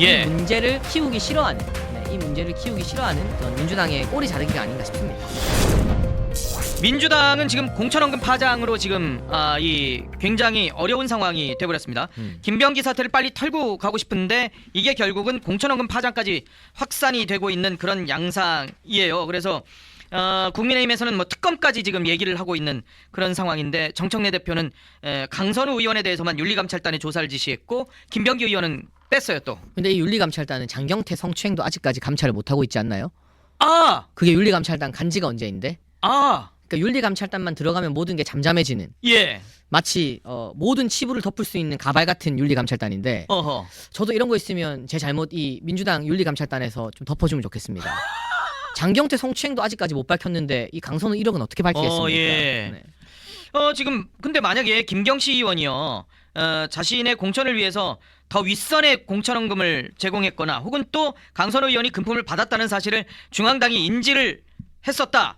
예. 이 문제를 키우기 싫어하는 이 문제를 키우기 싫어하는 그런 민주당의 꼬리 자르기가 아닌가 싶습니다. 민주당은 지금 공천원금 파장으로 지금 이 굉장히 어려운 상황이 돼버렸습니다. 김병기 사태를 빨리 털고 가고 싶은데 이게 결국은 공천원금 파장까지 확산이 되고 있는 그런 양상이에요. 그래서 국민의힘에서는 뭐 특검까지 지금 얘기를 하고 있는 그런 상황인데 정청래 대표는 강선우 의원에 대해서만 윤리감찰단에 조사를 지시했고 김병기 의원은 뺐어요 또. 근데 이 윤리감찰단은 장경태 성추행도 아직까지 감찰을 못하고 있지 않나요? 아! 그게 윤리감찰단 간지가 언제인데? 아! 그러니까 윤리감찰단만 들어가면 모든 게 잠잠해지는 예. 마치 모든 치부를 덮을 수 있는 가발 같은 윤리감찰단인데 어허. 저도 이런 거 있으면 제 잘못 이 민주당 윤리감찰단에서 좀 덮어주면 좋겠습니다. 장경태 성추행도 아직까지 못 밝혔는데 이 강선우 1억은 어떻게 밝히겠습니까? 예. 네. 지금 근데 만약에 김경시 의원이요 자신의 공천을 위해서 더 윗선의 공천원금을 제공했거나 혹은 또 강선우 의원이 금품을 받았다는 사실을 중앙당이 인지를 했었다.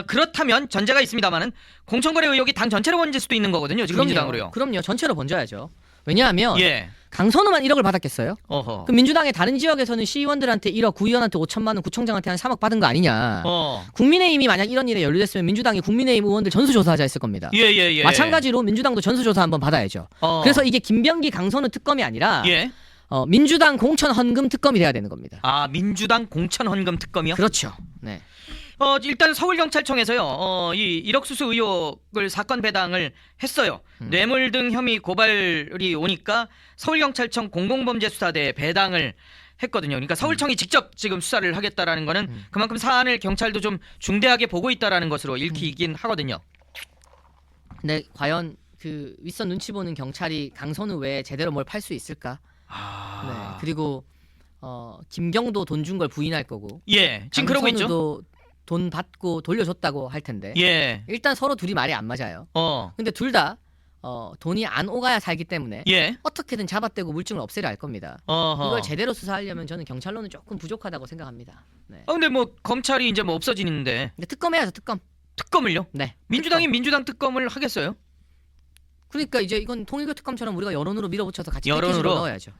그렇다면 전제가 있습니다만은 공천거래 의혹이 당 전체로 번질 수도 있는 거거든요. 지금 민주당으로요. 그럼요. 전체로 번져야죠. 왜냐하면 예. 강선우만 1억을 받았겠어요? 어허. 그럼 민주당의 다른 지역에서는 시의원들한테 1억, 구의원한테 5천만 원, 구청장한테 한 3억 받은 거 아니냐. 국민의힘이 만약 이런 일에 연루됐으면 민주당이 국민의힘 의원들 전수조사하자 했을 겁니다. 예. 마찬가지로 민주당도 전수조사 한번 받아야죠. 그래서 이게 김병기, 강선우 특검이 아니라 예. 민주당 공천 헌금 특검이 돼야 되는 겁니다. 아, 민주당 공천 헌금 특검이요? 그렇죠. 네. 일단 서울경찰청에서요, 이 1억 수수 의혹을 사건 배당을 했어요. 뇌물 등 혐의 고발이 오니까 서울경찰청 공공범죄수사대에 배당을 했거든요. 그러니까 서울청이 직접 지금 수사를 하겠다라는 거는 그만큼 사안을 경찰도 좀 중대하게 보고 있다라는 것으로 읽히긴 하거든요. 근데 과연 그 윗선 눈치 보는 경찰이 강선우 외에 제대로 뭘 팔 수 있을까? 네. 그리고 김경도 돈 준 걸 부인할 거고. 예, 지금 그러고 있죠. 강선우도 돈 받고 돌려줬다고 할 텐데. 예. 일단 서로 둘이 말이 안 맞아요. 근데 둘 다 돈이 안 오가야 살기 때문에 예. 어떻게든 잡아떼고 물증을 없애려 할 겁니다. 어허. 이걸 제대로 수사하려면 저는 경찰로는 조금 부족하다고 생각합니다. 네. 근데 뭐 검찰이 이제 뭐 없어지는데 근데 특검해야죠, 특검. 특검을요? 네. 민주당이 민주당 특검을 하겠어요? 그러니까 이제 이건 통일교 특검처럼 우리가 여론으로 밀어붙여서 같이 여론으로 패키지로 넣어야죠.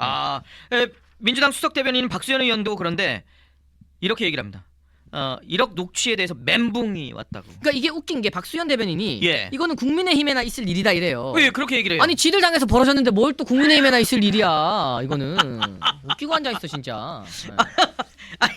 민주당 수석 대변인 박수현 의원도 그런데 이렇게 얘기를 합니다. 1억 녹취에 대해서 멘붕이 왔다고. 그러니까 이게 웃긴 게 박수현 대변인이 예. 이거는 국민의힘에나 있을 일이다 이래요. 왜 그렇게 얘기를 해요? 아니 지들 당에서 벌어졌는데 뭘 또 국민의힘에나 있을 일이야. 이거는 웃기고 앉아 있어 진짜. 네. 아니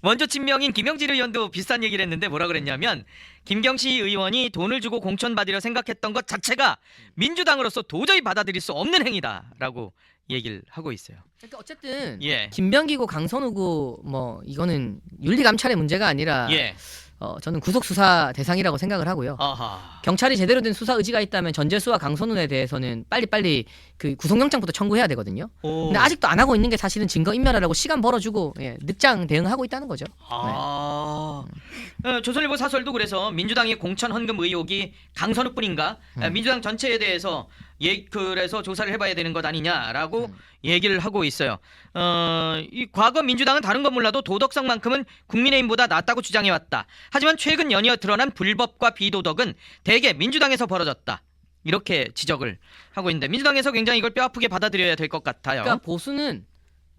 먼저 친명인 김영진 의원도 비슷한 얘기를 했는데 뭐라 그랬냐면 김경시 의원이 돈을 주고 공천 받으려 생각했던 것 자체가 민주당으로서 도저히 받아들일 수 없는 행위다라고 얘기를 하고 있어요. 그러니까 어쨌든 예. 김병기고 강선우고 뭐 이거는 윤리 감찰의 문제가 아니라 예. 저는 구속 수사 대상이라고 생각을 하고요. 아하. 경찰이 제대로 된 수사 의지가 있다면 전재수와 강선우에 대해서는 빨리빨리 그 구속영장부터 청구해야 되거든요. 근데 아직도 안 하고 있는 게 사실은 증거 인멸하라고 시간 벌어주고 늑장 대응하고 있다는 거죠. 조선일보 사설도 그래서 민주당의 공천 헌금 의혹이 강선우뿐인가? 민주당 전체에 대해서 그래서 조사를 해봐야 되는 것 아니냐라고 얘기를 하고 있어요. 이 과거 민주당은 다른 건 몰라도 도덕성만큼은 국민의힘보다 낫다고 주장해왔다. 하지만 최근 연이어 드러난 불법과 비도덕은 대개 민주당에서 벌어졌다. 이렇게 지적을 하고 있는데 민주당에서 굉장히 이걸 뼈아프게 받아들여야 될 것 같아요. 그러니까 보수는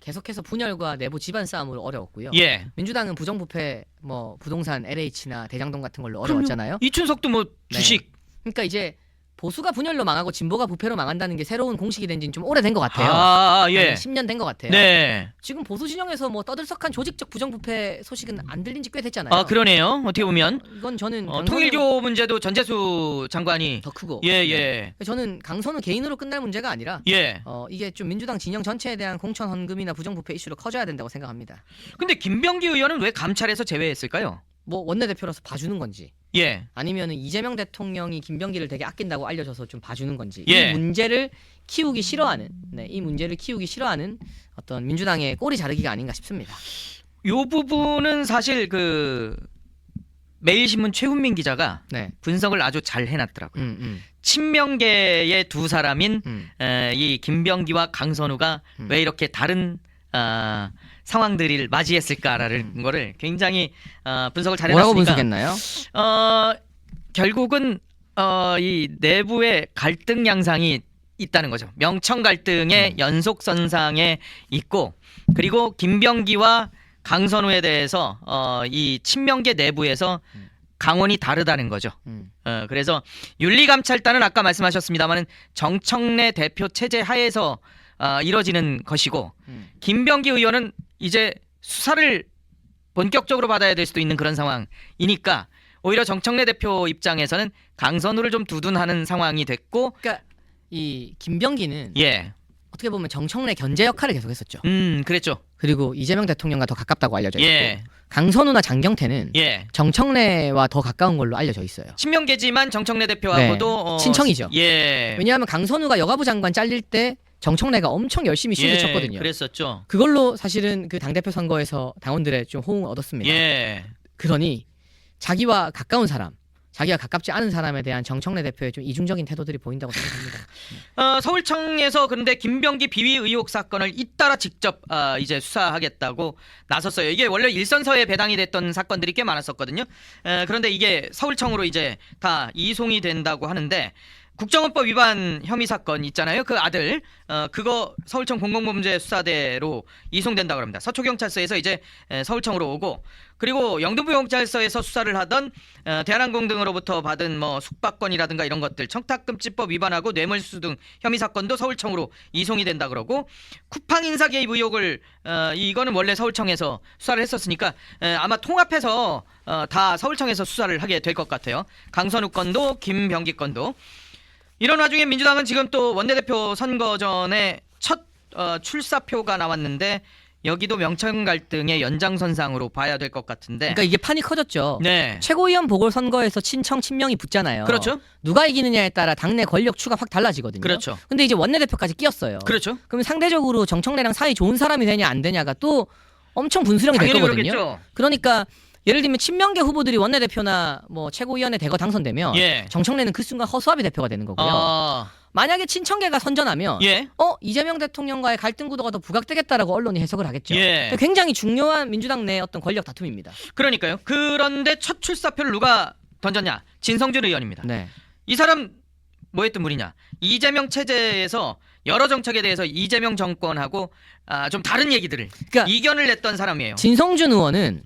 계속해서 분열과 내부 집안 싸움으로 어려웠고요. 예. 민주당은 부정부패 뭐 부동산 LH나 대장동 같은 걸로 어려웠잖아요. 이춘석도 뭐 주식. 그러니까 이제 보수가 분열로 망하고 진보가 부패로 망한다는 게 새로운 공식이 된 지는 좀 오래된 것 같아요. 예. 10년 된 것 같아요. 네. 지금 보수 진영에서 뭐 떠들썩한 조직적 부정부패 소식은 안 들린 지 꽤 됐잖아요. 그러네요. 어떻게 보면 이건 저는 통일교 문제도 전재수 장관이 더 크고. 예. 저는 강선우 개인으로 끝날 문제가 아니라 예. 이게 좀 민주당 진영 전체에 대한 공천 헌금이나 부정부패 이슈로 커져야 된다고 생각합니다. 근데 김병기 의원은 왜 감찰에서 제외했을까요? 뭐 원내대표로서 봐주는 건지. 예. 아니면은 이재명 대통령이 김병기를 되게 아낀다고 알려져서 좀 봐주는 건지. 예. 이 문제를 키우기 싫어하는 이 문제를 키우기 싫어하는 어떤 민주당의 꼬리 자르기가 아닌가 싶습니다. 요 부분은 사실 그 매일신문 최훈민 기자가 분석을 아주 잘 해놨더라고요. 친명계의 두 사람인 이 김병기와 강선우가 왜 이렇게 다른 상황들을 맞이했을까라는 거를 굉장히 분석을 잘 해놨으니까 뭐라고 분석했나요? 결국은 이 내부의 갈등 양상이 있다는 거죠. 명청 갈등의 연속선상에 있고 그리고 김병기와 강선우에 대해서 이 친명계 내부에서 강원이 다르다는 거죠. 그래서 윤리감찰단은 아까 말씀하셨습니다만은 정청래 대표 체제 하에서 이뤄지는 것이고 김병기 의원은 이제 수사를 본격적으로 받아야 될 수도 있는 그런 상황이니까 오히려 정청래 대표 입장에서는 강선우를 좀 두둔하는 상황이 됐고 그러니까 이 김병기는 예. 어떻게 보면 정청래 견제 역할을 계속했었죠. 그랬죠. 그리고 이재명 대통령과 더 가깝다고 알려져 있고 예. 강선우나 장경태는 예. 정청래와 더 가까운 걸로 알려져 있어요. 친명계지만 정청래 대표하고도 친청이죠. 예. 왜냐하면 강선우가 여가부 장관 잘릴 때 정청래가 엄청 열심히 쉴드 쳤거든요. 그랬었죠. 그걸로 사실은 그 당대표 선거에서 당원들의 좀 호응을 얻었습니다. 예. 그러니 자기와 가까운 사람, 자기가 가깝지 않은 사람에 대한 정청래 대표의 좀 이중적인 태도들이 보인다고 생각합니다. 서울청에서 그런데 김병기 비위 의혹 사건을 잇따라 직접 이제 수사하겠다고 나섰어요. 이게 원래 일선서에 배당이 됐던 사건들이 꽤 많았었거든요. 그런데 이게 서울청으로 이제 다 이송이 된다고 하는데 국정원법 위반 혐의 사건 있잖아요. 그 아들 그거 서울청 공공범죄수사대로 이송된다고 합니다. 서초경찰서에서 이제 서울청으로 오고 그리고 영등포경찰서에서 수사를 하던 대한항공 등으로부터 받은 뭐 숙박권이라든가 이런 것들 청탁금지법 위반하고 뇌물수수 등 혐의 사건도 서울청으로 이송이 된다 그러고 쿠팡 인사 개입 의혹을 이거는 원래 서울청에서 수사를 했었으니까 아마 통합해서 다 서울청에서 수사를 하게 될 것 같아요. 강선우 건도 김병기 건도. 이런 와중에 민주당은 지금 또 원내대표 선거 전에 첫 출사표가 나왔는데 여기도 명청 갈등의 연장선상으로 봐야 될 것 같은데. 그러니까 이게 판이 커졌죠. 네. 최고위원 보궐선거에서 친청 친명이 붙잖아요. 그렇죠. 누가 이기느냐에 따라 당내 권력 추가 확 달라지거든요. 그렇죠. 근데 이제 원내대표까지 끼었어요. 그렇죠. 그러면 상대적으로 정청래랑 사이 좋은 사람이 되냐 안 되냐가 또 엄청 분수령이 될 당연히 거거든요. 그러겠죠. 그러니까 예를 들면 친명계 후보들이 원내대표나 뭐 최고위원회 대거 당선되면 예. 정청래는 그 순간 허수아비 대표가 되는 거고요. 만약에 친청계가 선전하면 예. 이재명 대통령과의 갈등 구도가 더 부각되겠다라고 언론이 해석을 하겠죠. 예. 굉장히 중요한 민주당 내 어떤 권력 다툼입니다. 그러니까요. 그런데 첫 출사표를 누가 던졌냐? 진성준 의원입니다. 네. 이 사람 뭐 했던 분이냐? 이재명 체제에서 여러 정책에 대해서 이재명 정권하고 좀 다른 얘기들을 그러니까 이견을 냈던 사람이에요. 진성준 의원은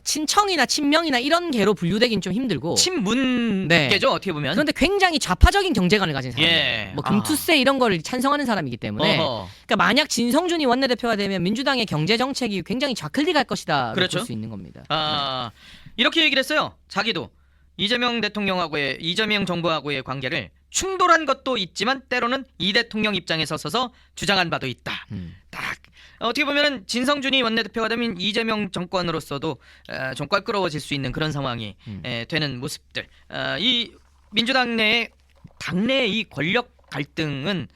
친청이나 친명이나 이런 개로 분류되긴 좀 힘들고 친문계죠 어떻게 보면. 그런데 굉장히 좌파적인 경제관을 가진 사람이에요. 예. 뭐 금투세 이런 걸 찬성하는 사람이기 때문에 그러니까 만약 진성준이 원내대표가 되면 민주당의 경제 정책이 굉장히 좌클릭할 것이다 그렇죠. 볼 수 있는 겁니다. 이렇게 얘기를 했어요. 자기도 이재명 대통령하고의 이재명 정부하고의 관계를 충돌한 것도 있지만 때로는 이 대통령 입장에 서서 주장한 바도 있다. 딱 어떻게 보면 진성준이 원내대표가 되면 이재명 정권으로서도 좀 껄끄러워질 수 있는 그런 상황이 되는 모습들. 이 민주당 내의 당내의 이 권력 갈등은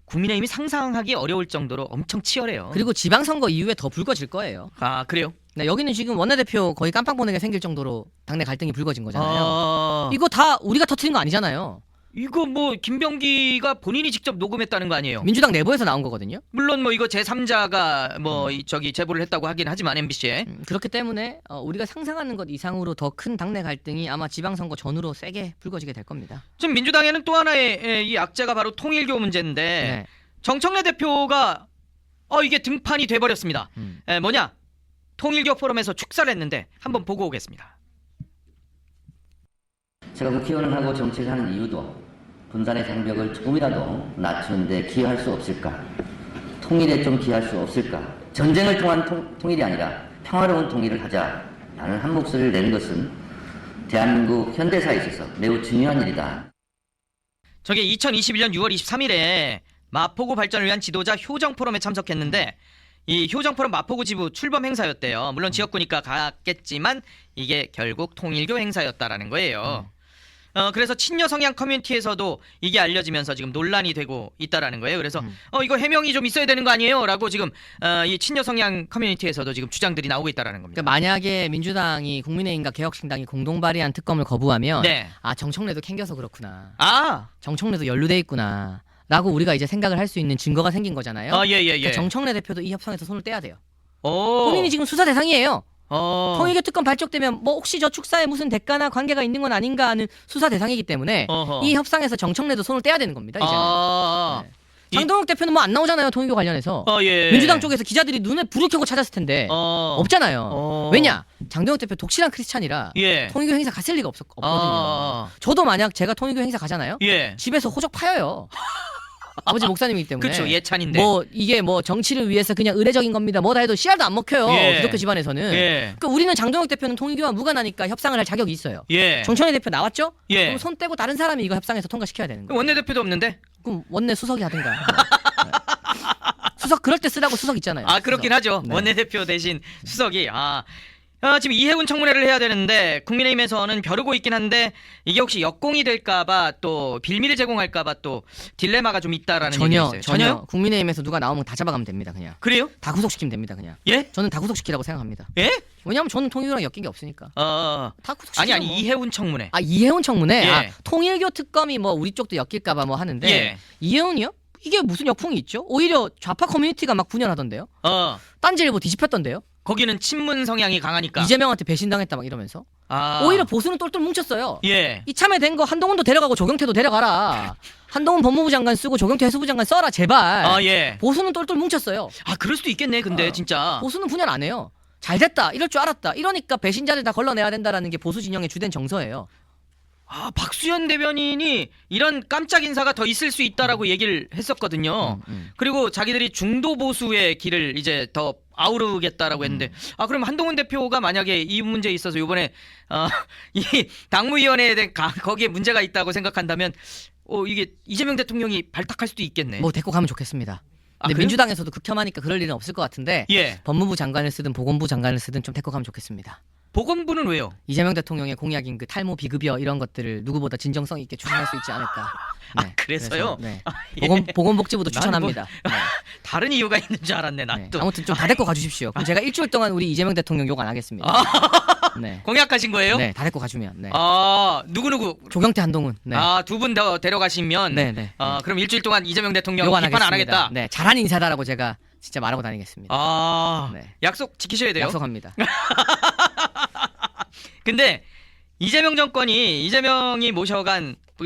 국민의힘이 상상하기 어려울 정도로 엄청 치열해요. 그리고 지방선거 이후에 더 불거질 거예요. 아 그래요? 네, 여기는 지금 원내대표 거의 깜빵 보내게 생길 정도로 당내 갈등이 불거진 거잖아요. 이거 다 우리가 터트린 거 아니잖아요. 이거 뭐 김병기가 본인이 직접 녹음했다는 거 아니에요? 민주당 내부에서 나온 거거든요. 물론 뭐 이거 제3자가 뭐 저기 제보를 했다고 하긴 하지만 MBC에 그렇기 때문에 우리가 상상하는 것 이상으로 더 큰 당내 갈등이 아마 지방선거 전후로 세게 불거지게 될 겁니다. 지금 민주당에는 또 하나의 이 악재가 바로 통일교 문제인데 네. 정청래 대표가 이게 등판이 돼버렸습니다. 뭐냐? 통일교 포럼에서 축사를 했는데 한번 보고 오겠습니다. 제가 국회의원을 하고 정치를 하는 이유도 분단의 장벽을 조금이라도 낮추는 데 기여할 수 없을까? 통일에 좀 기여할 수 없을까? 전쟁을 통한 통일이 아니라 평화로운 통일을 하자라는 한 목소리를 내는 것은 대한민국 현대사에 있어서 매우 중요한 일이다. 저게 2021년 6월 23일에 마포구 발전을 위한 지도자 효정 포럼에 참석했는데 이 효정 포럼 마포구 지부 출범 행사였대요. 물론 지역구니까 갔겠지만 이게 결국 통일교 행사였다라는 거예요. 그래서 친여 성향 커뮤니티에서도 이게 알려지면서 지금 논란이 되고 있다라는 거예요. 그래서 이거 해명이 좀 있어야 되는 거 아니에요?라고 지금 이 친여 성향 커뮤니티에서도 지금 주장들이 나오고 있다라는 겁니다. 그러니까 만약에 민주당이 국민의힘과 개혁신당이 공동 발의한 특검을 거부하면 네. 정청래도 캥겨서 그렇구나. 정청래도 연루돼 있구나. 라고 우리가 이제 생각을 할 수 있는 증거가 생긴 거잖아요. 예. 그러니까 정청래 대표도 이 협상에서 손을 떼야 돼요. 오. 본인이 지금 수사 대상이에요. 통일교 특검 발족되면 뭐 혹시 저 축사에 무슨 대가나 관계가 있는 건 아닌가 하는 수사 대상이기 때문에 어허. 이 협상에서 정청래도 손을 떼야 되는 겁니다. 이제는. 네. 이- 장동혁 대표는 뭐 안 나오잖아요. 통일교 관련해서. 예. 민주당 쪽에서 기자들이 눈에 불을 켜고 찾았을 텐데 없잖아요. 어. 왜냐? 장동혁 대표 독실한 크리스찬이라 예. 통일교 행사 갔을 리가 없거든요. 아. 저도 만약 제가 통일교 행사 가잖아요. 예. 집에서 호적 파여요. 아버지 목사님이기 때문에. 그렇죠. 예찬인데. 뭐 이게 뭐 정치를 위해서 그냥 의례적인 겁니다. 뭐다 해도 씨알도 안 먹혀요. 예. 기독교 집안에서는. 예. 그러니까 우리는 장동혁 대표는 통일교와 무관하니까 협상을 할 자격이 있어요. 예. 정천희 대표 나왔죠? 예. 그럼 손 떼고 다른 사람이 이거 협상에서 통과시켜야 되는 거예요. 원내대표도 없는데? 그럼 원내 수석이 하든가. 네. 수석 그럴 때 쓰라고 수석 있잖아요. 아, 그렇긴 수석. 하죠. 네. 원내대표 대신 수석이. 지금 이해운 청문회를 해야 되는데 국민의힘에서는 벼르고 있긴 한데 이게 혹시 역공이 될까봐 또 빌미를 제공할까봐 또 딜레마가 좀 있다라는 얘기가 전혀 있어요. 전혀 국민의힘에서 누가 나오면 다 잡아가면 됩니다. 그냥 그래요? 다 구속시키면 됩니다. 그냥. 예? 저는 다 구속시키라고 생각합니다. 예? 왜냐하면 저는 통일교랑 엮인 게 없으니까. 다 구속시키죠. 아니 뭐. 이해운 청문회. 이해운 청문회. 예. 통일교 특검이 뭐 우리 쪽도 엮일까봐 뭐 하는데 예. 이해운이요? 이게 무슨 역풍이 있죠? 오히려 좌파 커뮤니티가 막 분열하던데요. 딴지일보 뒤집혔던데요. 거기는 친문 성향이 강하니까. 이재명한테 배신당했다 막 이러면서. 오히려 보수는 똘똘 뭉쳤어요. 예. 이참에 된 거 한동훈도 데려가고 조경태도 데려가라. 한동훈 법무부 장관 쓰고 조경태 해수부 장관 써라 제발. 예. 보수는 똘똘 뭉쳤어요. 그럴 수도 있겠네. 근데 진짜. 보수는 분열 안 해요. 잘 됐다 이럴 줄 알았다. 이러니까 배신자를 다 걸러내야 된다라는 게 보수 진영의 주된 정서예요. 박수현 대변인이 이런 깜짝 인사가 더 있을 수 있다라고 얘기를 했었거든요. 그리고 자기들이 중도 보수의 길을 이제 더 아우르겠다라고 했는데 그럼 한동훈 대표가 만약에 이 문제에 있어서 이번에 이 당무위원회에 대한 거기에 문제가 있다고 생각한다면 이게 이재명 대통령이 발탁할 수도 있겠네. 뭐 데리고 가면 좋겠습니다. 근데 그래요? 민주당에서도 극혐하니까 그럴 일은 없을 것 같은데 예. 법무부 장관을 쓰든 보건부 장관을 쓰든 좀 데리고 가면 좋겠습니다. 보건부는 왜요? 이재명 대통령의 공약인 그 탈모 비급여 이런 것들을 누구보다 진정성 있게 추진할 수 있지 않을까. 그래서요? 그래서, 네. 예. 보건복지부도 나는 추천합니다. 네. 다른 이유가 있는 줄 알았네. 나 네. 또. 아무튼 좀 다 데리고 가주십시오. 그럼 제가 일주일 동안 우리 이재명 대통령 욕 안 하겠습니다. 네. 공약하신 거예요? 네, 다 데리고 가주면. 네. 누구? 조경태 한동훈. 네. 두 분 더 데려가시면 네. 그럼 일주일 동안 이재명 대통령 욕 안 비판 안 하겠습니다. 하겠다. 네, 잘하는 인사다라고 제가 진짜 말하고 다니겠습니다. 네. 약속 지키셔야 돼요. 약속합니다. 근데 이재명이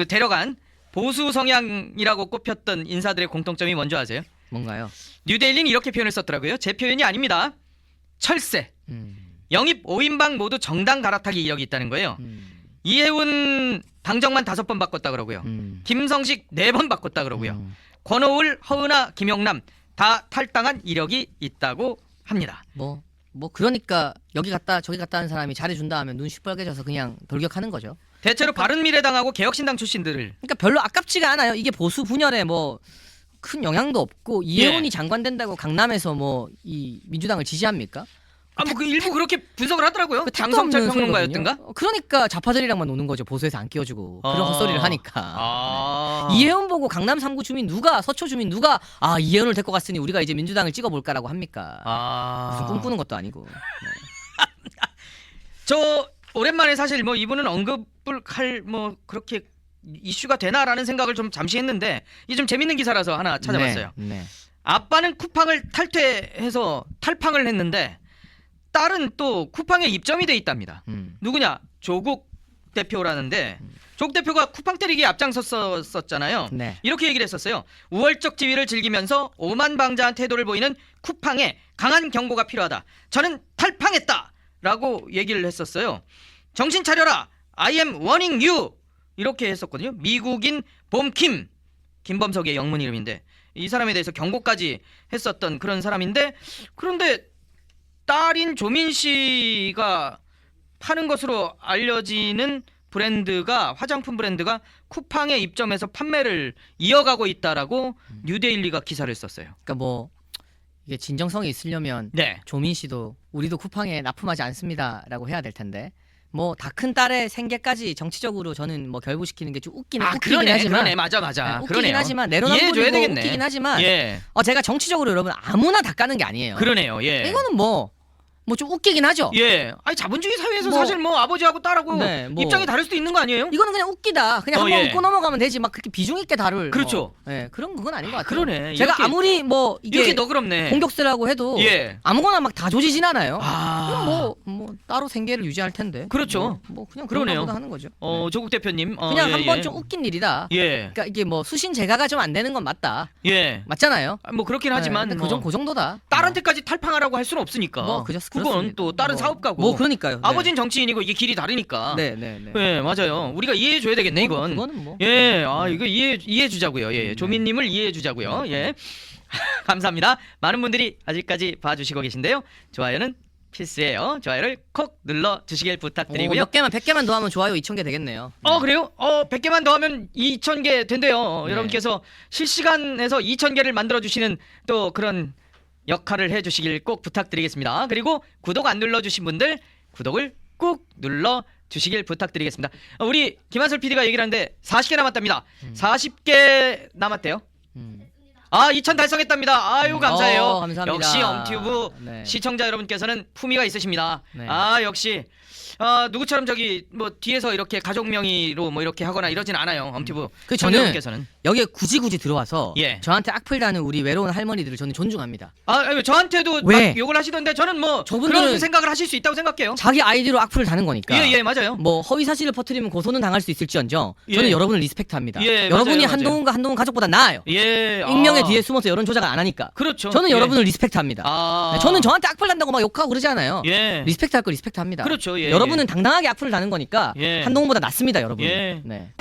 데려간 보수 성향이라고 꼽혔던 인사들의 공통점이 뭔지 아세요? 뭔가요? 뉴데일리는 이렇게 표현을 썼더라고요. 제 표현이 아닙니다. 철새. 영입 5인방 모두 정당 갈아타기 이력이 있다는 거예요. 이해운 당정만 5번 바꿨다 그러고요. 김성식 4번 바꿨다 그러고요. 권오을, 허은하, 김용남 다 탈당한 이력이 있다고 합니다. 뭐 그러니까 여기 갔다 저기 갔다 하는 사람이 잘해준다 하면 눈 시뻘개져서 그냥 돌격하는 거죠. 대체로 바른미래당하고 개혁신당 출신들을. 그러니까 별로 아깝지가 않아요. 이게 보수 분열에 뭐 큰 영향도 없고 이해운이 장관 된다고 강남에서 뭐 이 민주당을 지지합니까? 그 일부 그렇게 분석을 하더라고요. 택도 장성철 없는 평론가였던가? 소리거든요. 그러니까 좌파들이랑만 노는 거죠. 보수에서 안 끼워주고 그런 헛소리를 하니까. 이해운 보고 강남 3구 주민 누가 서초 주민 누가 이해운을 데리고 갔으니 우리가 이제 민주당을 찍어볼까라고 합니까? 무슨 꿈꾸는 것도 아니고. 저 오랜만에 사실 뭐 이분은 언급을 할 뭐 그렇게 이슈가 되나라는 생각을 좀 잠시 했는데 이게 좀 재밌는 기사라서 하나 찾아봤어요. 네. 아빠는 쿠팡을 탈퇴해서 탈팡을 했는데 딸은 또 쿠팡에 입점이 돼 있답니다. 누구냐? 조국 대표라는데 조국 대표가 쿠팡 때리기에 앞장섰었잖아요. 네. 이렇게 얘기를 했었어요. 우월적 지위를 즐기면서 오만방자한 태도를 보이는 쿠팡에 강한 경고가 필요하다. 저는 탈팡했다라고 얘기를 했었어요. 정신 차려라. I am warning you. 이렇게 했었거든요. 미국인 봄킴. 김범석의 영문 이름인데 이 사람에 대해서 경고까지 했었던 그런 사람인데 그런데 딸인 조민 씨가 파는 것으로 알려지는 브랜드가 화장품 브랜드가 쿠팡에 입점해서 판매를 이어가고 있다라고 뉴데일리가 기사를 썼어요. 그러니까 뭐 이게 진정성이 있으려면 네. 조민 씨도 우리도 쿠팡에 납품하지 않습니다라고 해야 될 텐데 뭐 다 큰 딸의 생계까지 정치적으로 저는 뭐 결부시키는 게 좀 웃기긴 하지만 그러네 맞아 웃기긴 그러네요. 하지만 이해해줘야 내로남불이고 되겠네. 웃기긴 하지만 예. 제가 정치적으로 여러분 아무나 다 까는 게 아니에요. 그러네요. 예. 이거는 뭐 뭐 좀 웃기긴 하죠. 예. 아니 자본주의 사회에서 뭐, 사실 뭐 아버지하고 딸하고 네, 뭐. 입장이 다를 수도 있는 거 아니에요? 이거는 그냥 웃기다. 그냥 한번 예. 웃고 넘어가면 되지. 막 그렇게 비중 있게 다룰. 그렇죠. 예, 그런 건 아닌 것 같아요. 그러네. 제가 이렇게- 아무리 뭐 이렇게 이게 너그럽네. 공격수라고 해도 예. 아무거나 막 다 조지진 않아요. 아. 뭐 따로 생계를 유지할 텐데. 그렇죠. 뭐 그냥 그러네요. 그런 거보다 하는 거죠. 조국 대표님. 그냥 예, 한번 예. 좀 웃긴 일이다. 예. 그러니까 이게 뭐 수신 제가가 좀 안 되는 건 맞다. 예. 맞잖아요. 뭐 그렇긴 하지만 네, 근데 뭐 그 정도다. 딸한테까지 탈팡하라고 할 수는 없으니까. 뭐 그건 그렇습니다. 또 다른 뭐, 사업가고. 뭐 그러니까요. 네. 아버지는 정치인이고 이게 길이 다르니까. 네, 네, 네. 네, 맞아요. 우리가 이해해 줘야 되겠네, 뭐, 이건. 그거는 뭐. 예. 이거 이해해 주자고요. 예. 조민님을 이해해 주자고요. 예. 감사합니다. 많은 분들이 아직까지 봐주시고 계신데요. 좋아요는 필수예요. 좋아요를 콕 눌러 주시길 부탁드리고요. 몇 개만 100개만 더 하면 좋아요 2,000개 되겠네요. 그래요? 100개만 더 하면 2,000개 된대요. 네. 여러분께서 실시간에서 2,000개를 만들어 주시는 또 그런 역할을 해 주시길 꼭 부탁드리겠습니다. 그리고 구독 안 눌러 주신 분들 구독을 꾹 눌러 주시길 부탁드리겠습니다. 우리 김한솔 PD가 얘기를 하는데 40개 남았답니다. 40개 남았대요. 2,000 달성했답니다. 아유 감사해요. 감사합니다. 역시 엄튜브 네. 시청자 여러분께서는 품위가 있으십니다. 네. 역시 누구처럼 저기 뭐 뒤에서 이렇게 가족 명의로 뭐 이렇게 하거나 이러진 않아요. 엄튜브 그 시청자 저는 여러분께서는. 여기에 굳이 들어와서 예. 저한테 악플 다는 우리 외로운 할머니들을 저는 존중합니다. 저한테도 왜? 막 욕을 하시던데 저는 뭐 저분들은- 그런 생각을 하실 수 있다고 생각해요. 자기 아이디로 악플을 다는 거니까. 예, 맞아요. 뭐 허위 사실을 퍼뜨리면 고소는 당할 수 있을지언정 저는 예. 여러분을 리스펙트합니다. 예, 여러분이 맞아요. 한동훈과 한동훈 가족보다 나아요. 예. 익명의 뒤에 숨어서 여론 조작을 안 하니까. 그렇죠. 저는 예. 여러분을 리스펙트합니다. 네, 저는 저한테 악플 단다고 막 욕하고 그러지 않아요. 예. 리스펙트할 거 리스펙트합니다. 그렇죠. 예, 여러분은 당당하게 악플을 다는 거니까 예. 한동훈보다 낫습니다, 여러분. 예. 네.